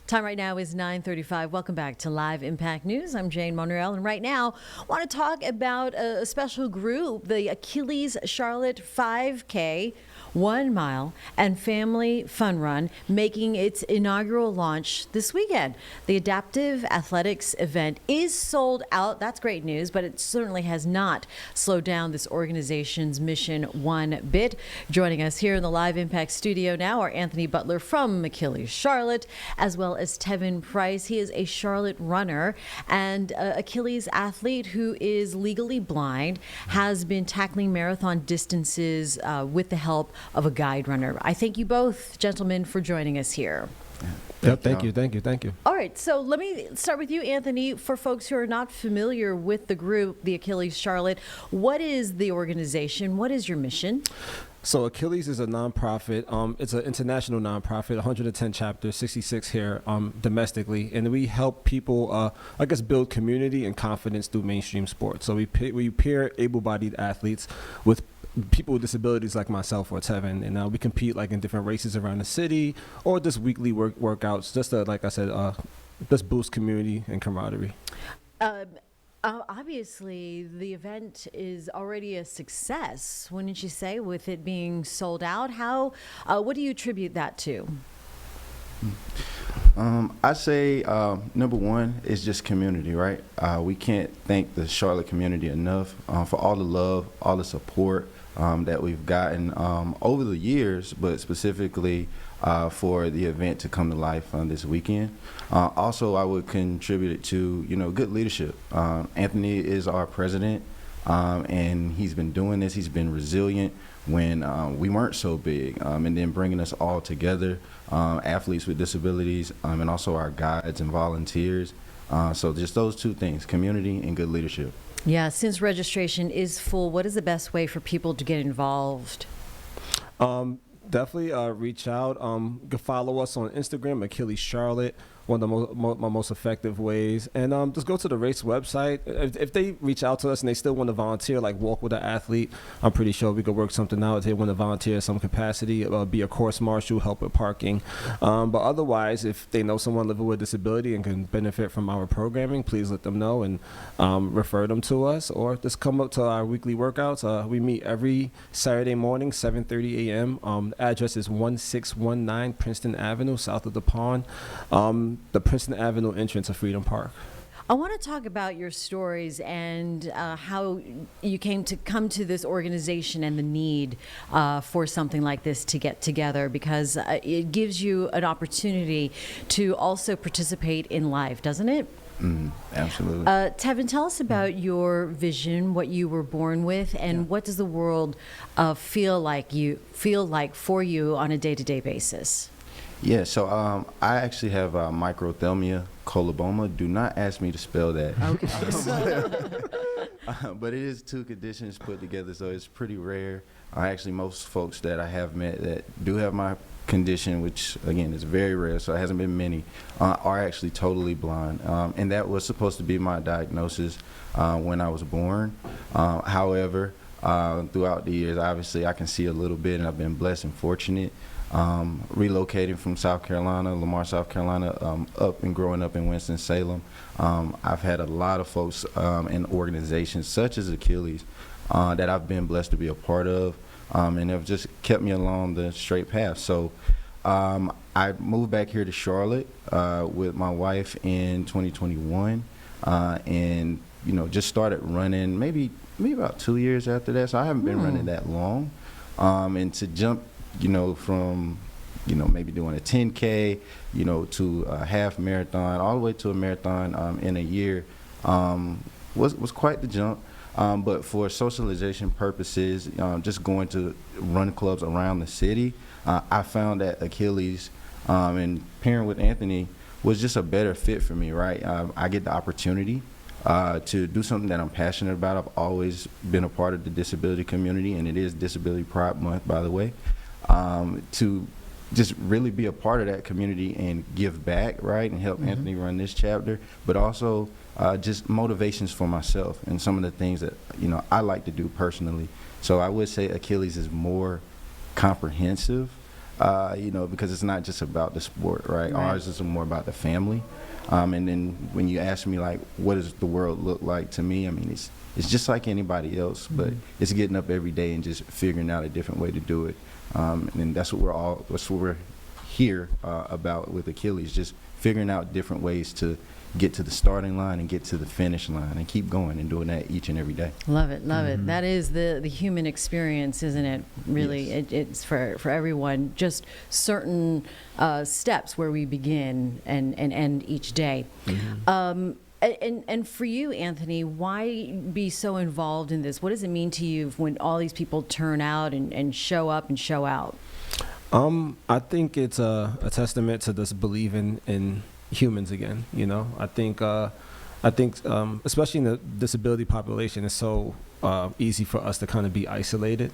Time right now is 9:35. Welcome back to Live Impact News. I'm Jane Monreal, and right now I want to talk about a special group, the Achilles Charlotte 5K, 1 mile, and family fun run, making its inaugural launch this weekend. The adaptive athletics event is sold out. That's great news, but it certainly has not slowed down this organization's mission one bit. Joining us here in the Live Impact studio now are Anthony Butler from Achilles Charlotte, as well as Tevin Price. He is a Charlotte runner and Achilles athlete who is legally blind, has been tackling marathon distances with the help of a guide runner. I thank you both, gentlemen, for joining us here. Thank you. All right, so let me start with you, Anthony. For folks who are not familiar with the group, the Achilles Charlotte, what is the organization? What is your mission? So Achilles is a nonprofit. It's an international nonprofit, 110 chapters, 66 here domestically, and we help people, build community and confidence through mainstream sports. So we pair able-bodied athletes with people with disabilities like myself or Tevin, and we compete like in different races around the city or just weekly workouts, just to, like I said, just boost community and camaraderie. Obviously, the event is already a success, wouldn't you say, with it being sold out? What do you attribute that to? I say number one is just community, right? We can't thank the Charlotte community enough for all the love, all the support that we've gotten over the years, but specifically for the event to come to life this weekend. Also, I would contribute it to, good leadership. Anthony is our president, and he's been doing this. He's been resilient when we weren't so big, and then bringing us all together, athletes with disabilities, and also our guides and volunteers. So just those two things, community and good leadership. Yeah, since registration is full, what is the best way for people to get involved? Definitely reach out. You can follow us on Instagram, Achilles Charlotte, one of the my most effective ways. And just go to the race website. If they reach out to us and they still want to volunteer, like walk with an athlete, I'm pretty sure we could work something out. If they want to volunteer in some capacity, be a course marshal, help with parking. But otherwise, if they know someone living with a disability and can benefit from our programming, please let them know and refer them to us, or just come up to our weekly workouts. We meet every Saturday morning, 7:30 a.m. The address is 1619 Princeton Avenue, south of the pond. The Princeton Avenue entrance of Freedom Park. I want to talk about your stories and how you came to this organization and the need for something like this to get together, because it gives you an opportunity to also participate in life, doesn't it? Absolutely. Tevin, tell us about your vision, what you were born with, and what does the world feel like for you on a day-to-day basis? Yeah, so I actually have microphthalmia coloboma. Do not ask me to spell that. Okay. But it is two conditions put together, so it's pretty rare. Actually, most folks that I have met that do have my condition, which again is very rare, so it hasn't been many, are actually totally blind. And that was supposed to be my diagnosis when I was born. However, throughout the years, obviously I can see a little bit, and I've been blessed and fortunate. Relocating from South Carolina, Lamar, South Carolina, up and growing up in Winston-Salem, I've had a lot of folks and organizations such as Achilles that I've been blessed to be a part of, and have just kept me along the straight path. So I moved back here to Charlotte with my wife in 2021, and just started running maybe about 2 years after that. So I haven't been running that long, and to jump from, maybe doing a 10K, to a half marathon, all the way to a marathon in a year, was quite the jump. But for socialization purposes, just going to run clubs around the city, I found that Achilles and pairing with Anthony was just a better fit for me, right? I get the opportunity to do something that I'm passionate about. I've always been a part of the disability community, and it is Disability Pride Month, by the way. To just really be a part of that community and give back, right, and help Anthony run this chapter, but also just motivations for myself and some of the things that I like to do personally. So I would say Achilles is more comprehensive because it's not just about the sport, right? Ours is more about the family. And then when you ask me, like, what does the world look like to me? I mean, it's just like anybody else, but it's getting up every day and just figuring out a different way to do it. And that's what we're here about with Achilles, just figuring out different ways to get to the starting line and get to the finish line and keep going and doing that each and every day. Love it, love it. That is the human experience, isn't it? Really, Yes. it's for everyone. Just certain steps where we begin and end each day. And for you, Anthony, why be so involved in this? What does it mean to you when all these people turn out and show up and show out? I think it's a testament to this believing in humans again. I think especially in the disability population, it's so easy for us to kind of be isolated.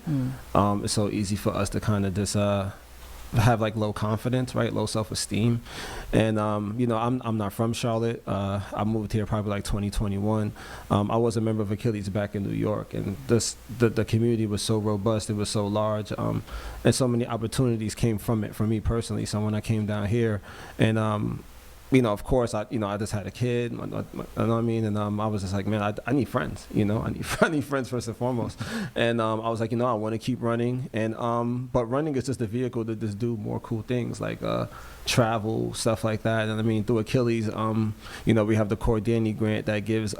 It's so easy for us to kind of just have like low confidence, right? Low self-esteem. And, I'm not from Charlotte. I moved here probably like 2021. I was a member of Achilles back in New York, and the community was so robust. It was so large. And so many opportunities came from it for me personally. So when I came down here and, of course, I just had a kid, you know what I mean? And I was just like, man, I need friends, I need friends first and foremost. And I was like, I want to keep running. And but running is just a vehicle to just do more cool things like travel, stuff like that. And I mean, through Achilles, we have the Cordani grant that gives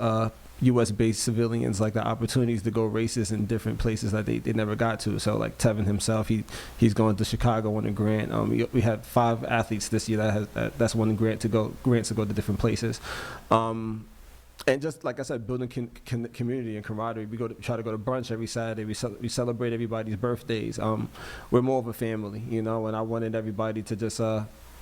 U.S.-based civilians like the opportunities to go races in different places that they never got to. So like Tevin himself, he's going to Chicago on a grant. We had 5 athletes this year that's won grants to go to different places. And just like I said, building community and camaraderie. We try to go to brunch every Saturday. We celebrate everybody's birthdays. We're more of a family, and I wanted everybody to just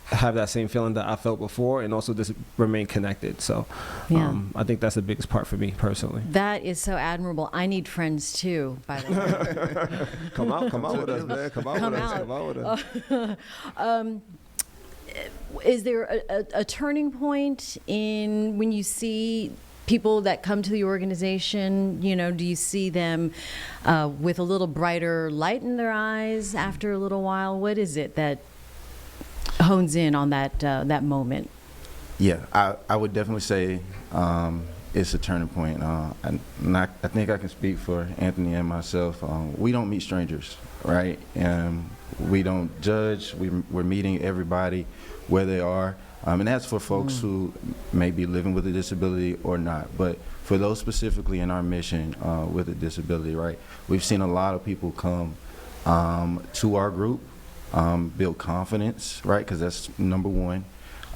have that same feeling that I felt before, and also just remain connected. So I think that's the biggest part for me personally. That is so admirable. I need friends too, by the way. Come out with us, man. Come out with us. Is there a turning point in when you see people that come to the organization? Do you see them with a little brighter light in their eyes after a little while? What is it that hones in on that moment? Yeah, I would definitely say it's a turning point. And I think I can speak for Anthony and myself. We don't meet strangers, right? We don't judge. We're meeting everybody where they are. And that's for folks who may be living with a disability or not. But for those specifically in our mission with a disability, right, we've seen a lot of people come to our group, build confidence, right, because that's number one,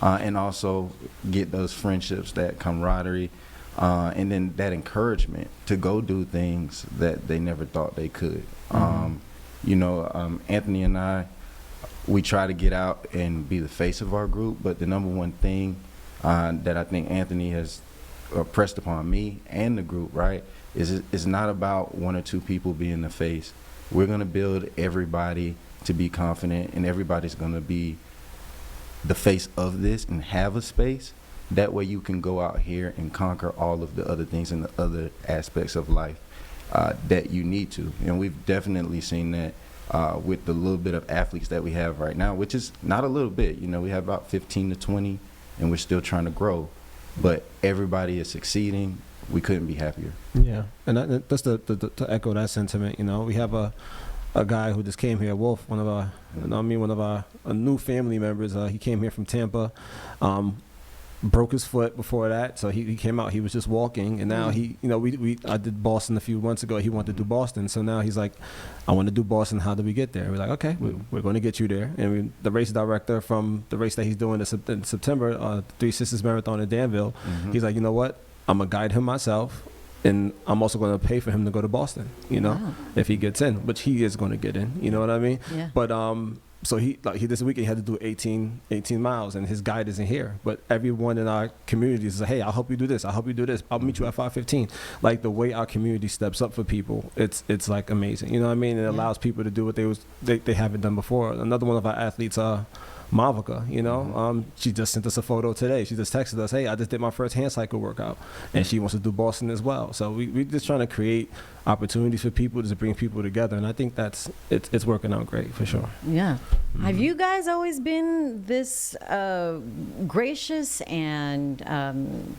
and also get those friendships, that camaraderie, and then that encouragement to go do things that they never thought they could. Anthony and I, we try to get out and be the face of our group, but the number one thing that I think Anthony has pressed upon me and the group, right, is it's not about 1 or 2 people being the face. We're going to build everybody to be confident, and everybody's going to be the face of this and have a space. That way you can go out here and conquer all of the other things and the other aspects of life that you need to. And we've definitely seen that with the little bit of athletes that we have right now, which is not a little bit. We have about 15 to 20, and we're still trying to grow. But everybody is succeeding. We couldn't be happier. Yeah, and that's to echo that sentiment. We have a guy who just came here, Wolf, one of our new family members. He came here from Tampa, broke his foot before that, so he came out. He was just walking, and now I did Boston a few months ago. He wanted to do Boston, so now he's like, I want to do Boston. How do we get there? We're like, okay, we're going to get you there. And the race director from the race that he's doing in September, Three Sisters Marathon in Danville, he's like, you know what? I'm gonna guide him myself. And I'm also going to pay for him to go to Boston, if he gets in, which he is going to get in, you know what I mean? Yeah. But so he this weekend he had to do 18 miles, and his guide isn't here. But everyone in our community is like, hey, I'll help you do this. I'll help you do this. I'll meet you at 5:15. Like the way our community steps up for people, it's like amazing. You know what I mean? It allows people to do what they haven't done before. Another one of our athletes, Mavica, she just sent us a photo today. She just texted us, hey, I just did my first hand cycle workout, and she wants to do Boston as well. So we're just trying to create opportunities for people to bring people together, and I think it's working out great for sure. Yeah. Have you guys always been this gracious and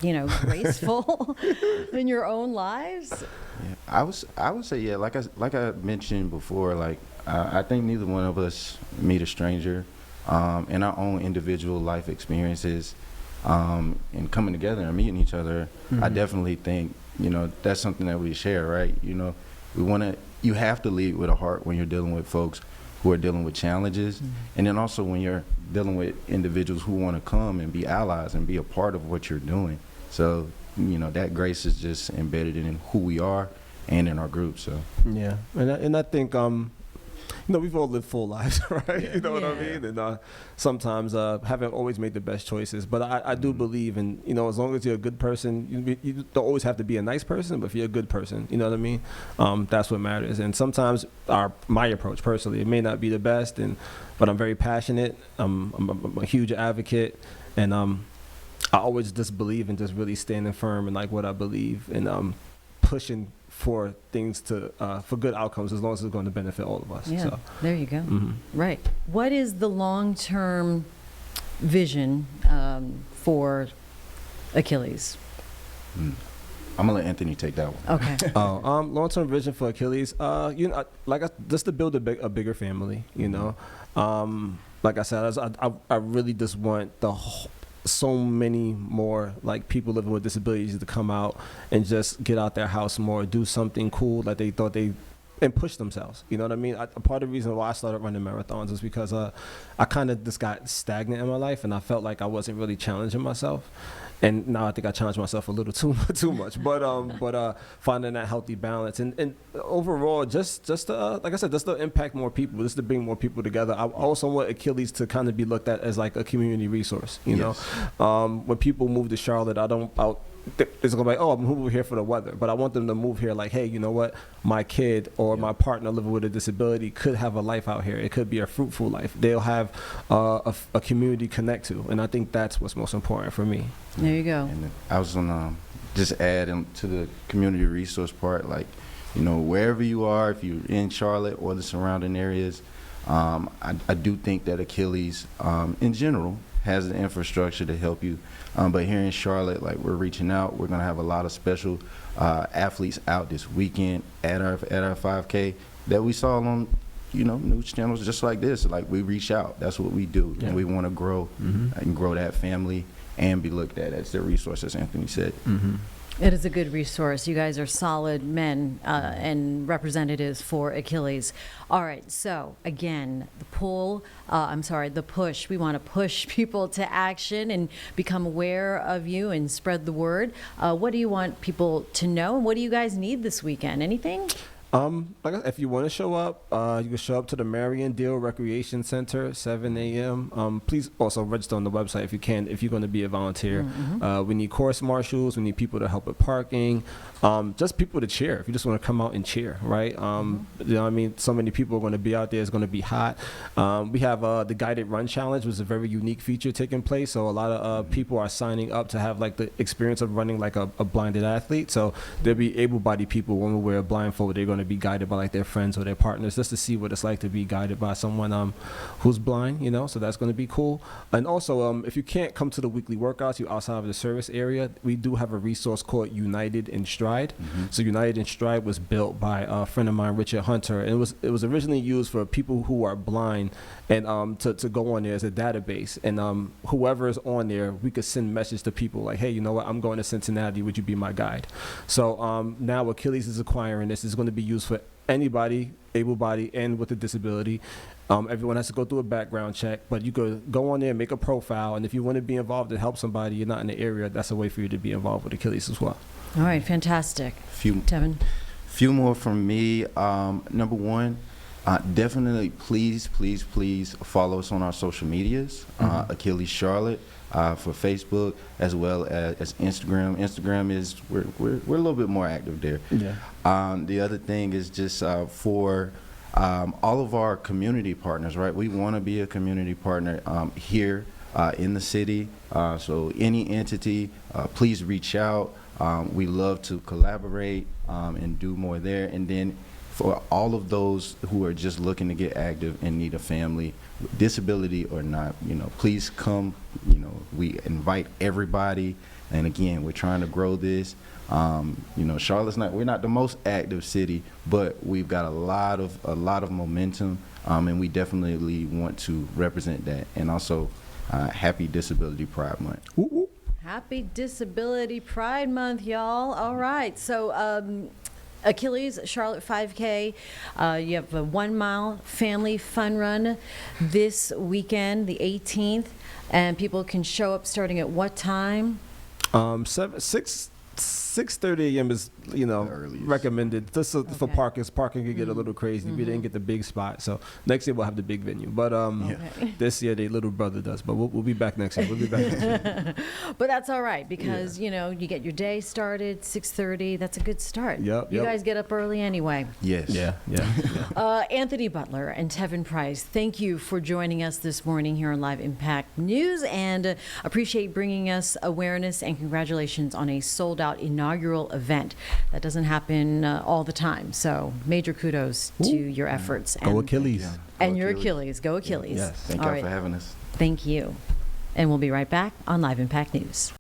graceful in your own lives? Yeah, I would say, yeah, like I mentioned before, like I think neither one of us meet a stranger. In our own individual life experiences, and coming together and meeting each other, I definitely think that's something that we share, right? You have to lead with a heart when you're dealing with folks who are dealing with challenges, and then also when you're dealing with individuals who want to come and be allies and be a part of what you're doing. So that grace is just embedded in who we are and in our group. So yeah, and I think we've all lived full lives, right? Yeah. You know what I mean? And sometimes haven't always made the best choices. But I do believe in, as long as you're a good person, you don't always have to be a nice person, but if you're a good person, you know what I mean? That's what matters. And sometimes my approach personally, it may not be the best, but I'm very passionate. I'm a huge advocate. And I always just believe in just really standing firm in like what I believe and pushing for things for good outcomes as long as it's going to benefit all of us. Yeah, so. There you go. Right. What is the long-term vision for Achilles? Mm. I'm gonna let Anthony take that one. Okay. Long-term vision for Achilles, just to build a bigger family. Like I said, I really just want so many more like people living with disabilities to come out and just get out their house more, do something cool that they thought and push themselves. You know what I mean? Part of the reason why I started running marathons is because I kind of just got stagnant in my life, and I felt like I wasn't really challenging myself. And now I think I challenge myself a little too much, but finding that healthy balance and overall, just to, like I said, just to impact more people, just to bring more people together. I also want Achilles to kind of be looked at as like a community resource. When people move to Charlotte, it's gonna be like, oh, I'm moving here for the weather, but I want them to move here like, hey, you know what? My kid or my partner living with a disability could have a life out here. It could be a fruitful life. They'll have a community to connect to, and I think that's what's most important for me. There you go. And I was gonna just add to the community resource part, like, wherever you are, if you're in Charlotte or the surrounding areas, I do think that Achilles, in general, has the infrastructure to help you. But here in Charlotte, like, we're reaching out. We're gonna have a lot of special athletes out this weekend at our 5K that we saw on news channels just like this. Like, we reach out. That's what we do, and we want to grow and grow that family and be looked at as their resource, as Anthony said. It is a good resource. You guys are solid men and representatives for Achilles. All right, so again, the push. We want to push people to action and become aware of you and spread the word. What do you want people to know, and what do you guys need this weekend? Anything? If you want to show up, you can show up to the Marion Deal Recreation Center, 7 a.m. Please also register on the website if you can, if you're going to be a volunteer. We need course marshals. We need people to help with parking. Just people to cheer. If you just want to come out and cheer, right? You know what I mean? So many people are going to be out there. It's going to be hot. We have the Guided Run Challenge, which is a very unique feature taking place. So a lot of people are signing up to have like the experience of running like a blinded athlete. So there'll be able-bodied people when we wear a blindfold. They're going to be guided by like their friends or their partners, just to see what it's like to be guided by someone who's blind, so that's going to be cool. And also, if you can't come to the weekly workouts, you're outside of the service area, we do have a resource called United in Stride. So United in Stride was built by a friend of mine, Richard Hunter, and it was originally used for people who are blind and to go on there as a database, and whoever is on there, we could send message to people like, hey, you know what, I'm going to Cincinnati, would you be my guide? So now Achilles is acquiring this. It's going to be used for anybody, able-bodied and with a disability. Everyone has to go through a background check, but you could go on there, make a profile, and if you want to be involved and help somebody, you're not in the area, that's a way for you to be involved with Achilles as well. All right, fantastic. Tevin? Few more from me. Number one, definitely please follow us on our social medias, Achilles Charlotte, for Facebook as well as Instagram. Instagram is we're a little bit more active there. Yeah. The other thing is just for all of our community partners, right? We want to be a community partner here in the city. So any entity, please reach out. We love to collaborate and do more there. And then for all of those who are just looking to get active and need a family, disability or not, please come. We invite everybody. And again, we're trying to grow this. Charlotte's we're not the most active city, but we've got a lot of momentum, and we definitely want to represent that. And also, happy Disability Pride Month. Ooh, ooh. Happy Disability Pride Month, y'all. All right. So, Achilles Charlotte 5K. You have a 1 mile family fun run this weekend, the 18th, and people can show up starting at what time? 6:30 a.m. is earliest. recommended. Just for Okay. parking could get a little crazy. We didn't get the big spot, so next year we'll have the big venue. But this year the little brother does. But we'll be back next year. But that's all right because you get your day started 6:30. That's a good start. Yep, You yep. guys get up early anyway. Yes. Yeah. Anthony Butler and Tevin Price, thank you for joining us this morning here on Live Impact News, and appreciate bringing us awareness, and congratulations on a sold-out inaugural event. That doesn't happen all the time, so major kudos to your efforts. Go Achilles. And your Achilles. Go Achilles. Yes. Thank All y'all right. for having us. Thank you. And we'll be right back on Live Impact News.